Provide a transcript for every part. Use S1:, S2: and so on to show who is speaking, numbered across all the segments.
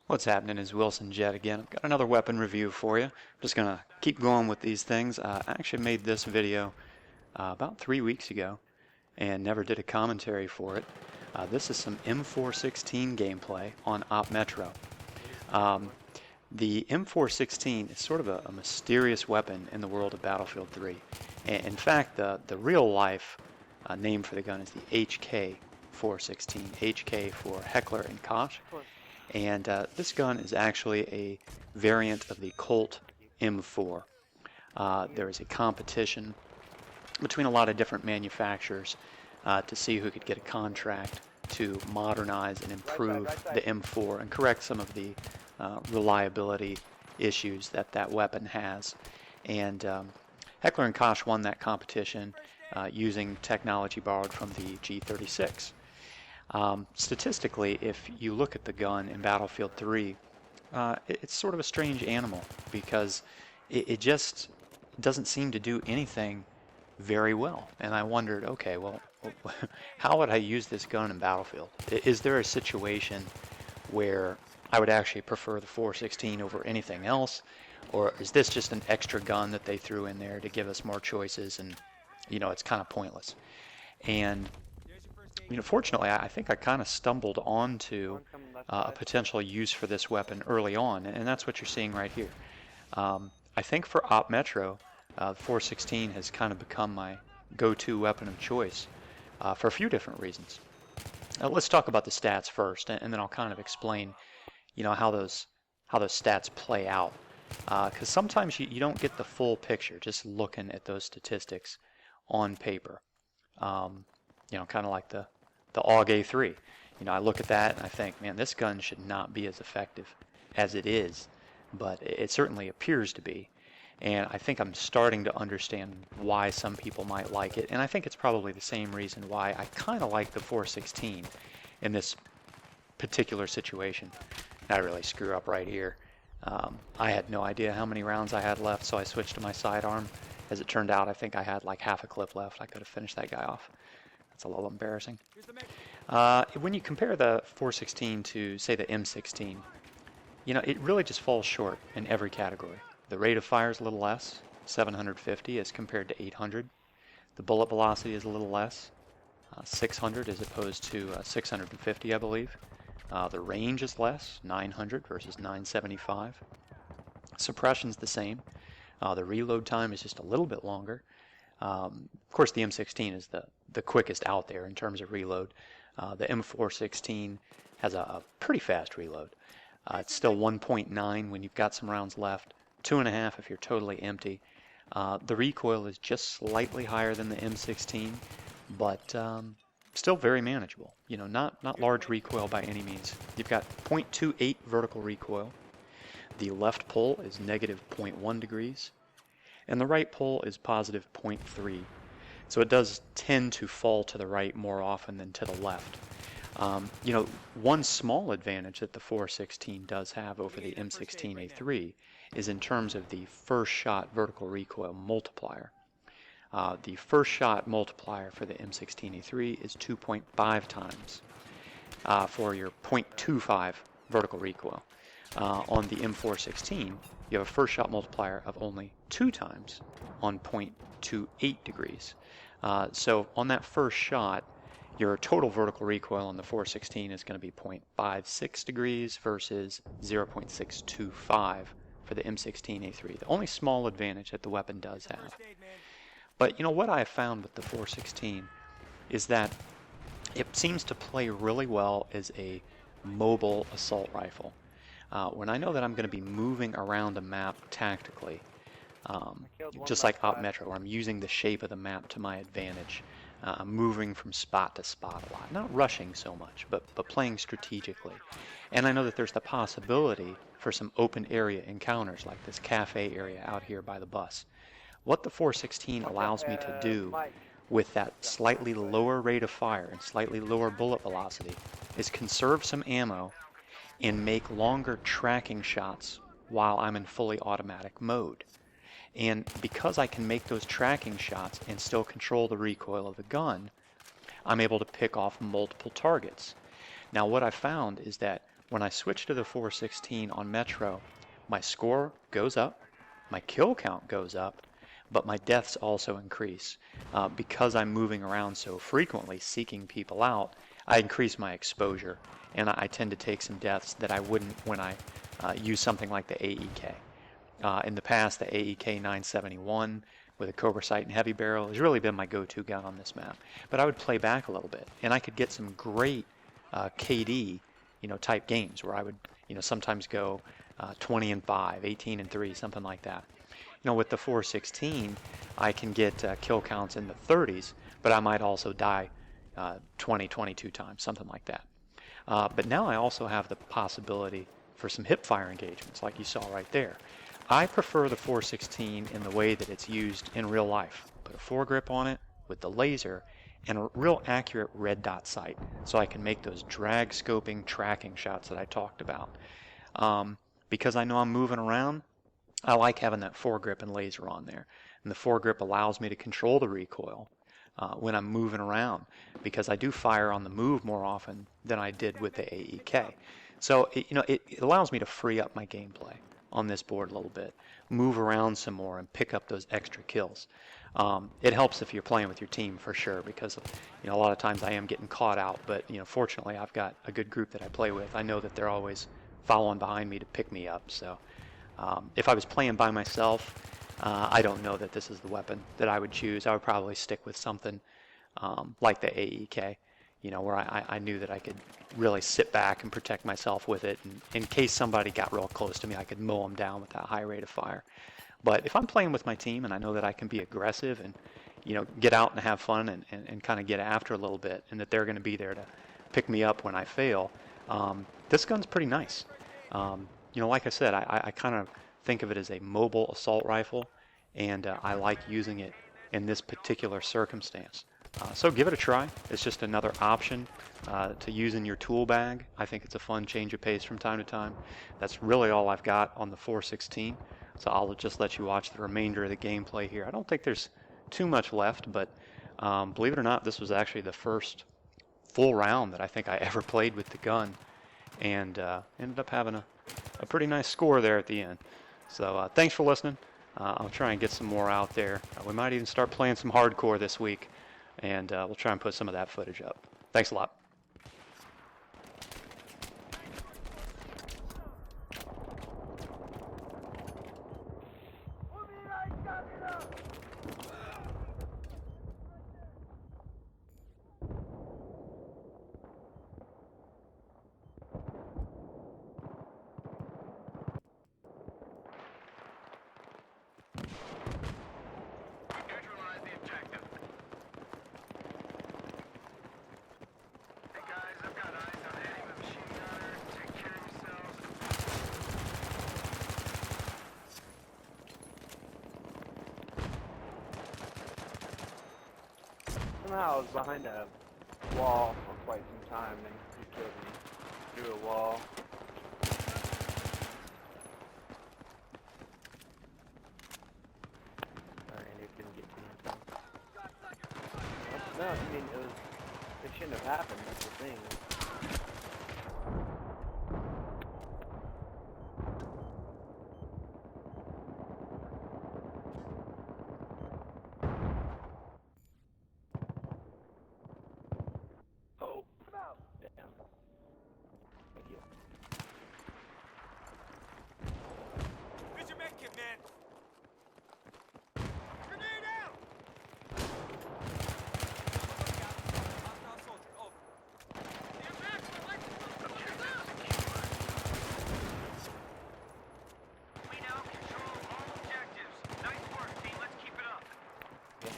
S1: What's happening is Wilson Jet again. I've got another weapon review for you. I'm just going to keep going with these things. I actually made this video about 3 weeks ago and never did a commentary for it. This is some M416 gameplay on Op Metro. The M416 is sort of a mysterious weapon in the world of Battlefield 3. And in fact, the real life name for the gun is the HK416. HK for Heckler and Koch. And this gun is actually a variant of the Colt M4. There is a competition between a lot of different manufacturers to see who could get a contract to modernize and improve the M4 and correct some of the reliability issues that that weapon has. And Heckler and Koch won that competition using technology borrowed from the G36. Statistically, if you look at the gun in Battlefield 3, it's sort of a strange animal because it just doesn't seem to do anything very well. And I wondered, okay, well, how would I use this gun in Battlefield? Is there a situation where I would actually prefer the 416 over anything else? Or is this just an extra gun that they threw in there to give us more choices and, you know, it's kind of pointless? And fortunately, I think I kind of stumbled onto a potential use for this weapon early on, and that's what you're seeing right here. I think for Op Metro, the 416 has kind of become my go-to weapon of choice for a few different reasons. Let's talk about the stats first, and then I'll kind of explain, how those stats play out. Because sometimes you don't get the full picture just looking at those statistics on paper. Kind of like the AUG A3. I look at that and I think, man, this gun should not be as effective as it is, but it certainly appears to be. And I think I'm starting to understand why some people might like it, and I think it's probably the same reason why I kind of like the 416 in this particular situation. I really screw up right here. I had no idea how many rounds I had left, so I switched to my sidearm. As it turned out, I think I had like half a clip left. I could have finished that guy off. It's a little embarrassing. When you compare the 416 to, say, the M16, it really just falls short in every category. The rate of fire is a little less, 750 as compared to 800. The bullet velocity is a little less, 600 as opposed to 650, I believe. The range is less, 900 versus 975. Suppression's the same. The reload time is just a little bit longer. Of course, the M16 is the quickest out there in terms of reload. The M416 has a pretty fast reload. It's still 1.9 when you've got some rounds left, 2.5 if you're totally empty. The recoil is just slightly higher than the M16, but still very manageable. Not large recoil by any means. You've got 0.28 vertical recoil. The left pull is negative 0.1 degrees. And the right pull is positive 0.3. So it does tend to fall to the right more often than to the left. One small advantage that the 416 does have over the M16A3 is in terms of the first shot vertical recoil multiplier. The first shot multiplier for the M16A3 is 2.5 times for your 0.25 vertical recoil. On the M416, you have a first shot multiplier of only 2 times on 0.28 degrees. So on that first shot, your total vertical recoil on the 416 is going to be 0.56 degrees versus 0.625 for the M16A3. The only small advantage that the weapon does have. But what I have found with the 416 is that it seems to play really well as a mobile assault rifle. When I know that I'm going to be moving around a map tactically, just like Op Metro, where I'm using the shape of the map to my advantage, I'm moving from spot to spot a lot, not rushing so much, but playing strategically. And I know that there's the possibility for some open area encounters like this cafe area out here by the bus. What the 416 allows me to do with that slightly lower rate of fire and slightly lower bullet velocity is conserve some ammo and make longer tracking shots while I'm in fully automatic mode. And because I can make those tracking shots and still control the recoil of the gun, I'm able to pick off multiple targets. Now what I found is that When I switch to the 416 on Metro, my score goes up, my kill count goes up, but my deaths also increase. Because I'm moving around so frequently seeking people out, I increase my exposure, and I tend to take some deaths that I wouldn't when I use something like the AEK. In the past, the AEK 971 with a Cobra Sight and Heavy Barrel has really been my go-to gun on this map. But I would play back a little bit, and I could get some great KD, type games where I would, sometimes go 20 and 5, 18 and 3, something like that. With the 416, I can get kill counts in the 30s, but I might also die 20, 22 times, something like that. But now I also have the possibility for some hip fire engagements, like you saw right there. I prefer the 416 in the way that it's used in real life. Put a foregrip on it with the laser and a real accurate red dot sight, so I can make those drag scoping tracking shots that I talked about. Because I know I'm moving around, I like having that foregrip and laser on there. And the foregrip allows me to control the recoil when I'm moving around, because I do fire on the move more often than I did with the AEK. So it allows me to free up my gameplay on this board a little bit, move around some more, and pick up those extra kills. It helps if you're playing with your team for sure, because a lot of times I am getting caught out, but fortunately I've got a good group that I play with. I know that they're always following behind me to pick me up. So if I was playing by myself, I don't know that this is the weapon that I would choose. I would probably stick with something like the AEK, where I knew that I could really sit back and protect myself with it. And in case somebody got real close to me, I could mow them down with that high rate of fire. But if I'm playing with my team and I know that I can be aggressive and get out and have fun and kind of get after a little bit, and that they're going to be there to pick me up when I fail, this gun's pretty nice. Like I said, I kind of think of it as a mobile assault rifle, and I like using it in this particular circumstance. So give it a try. It's just another option to use in your tool bag. I think it's a fun change of pace from time to time. That's really all I've got on the 416. So I'll just let you watch the remainder of the gameplay here. I don't think there's too much left, but believe it or not, this was actually the first full round that I think I ever played with the gun, and ended up having a pretty nice score there at the end. So thanks for listening. I'll try and get some more out there. We might even start playing some hardcore this week, and we'll try and put some of that footage up. Thanks a lot.
S2: Somehow I was behind a wall for quite some time, and he killed me through a wall. Sorry, Andy couldn't get to me. No, I mean, it shouldn't have happened, that's the thing.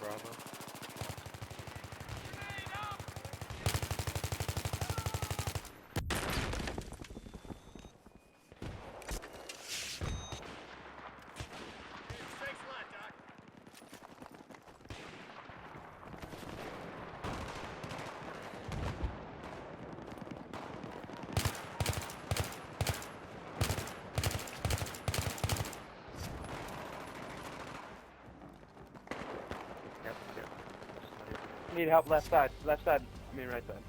S3: Bravo.
S2: Need help left side, I mean right side.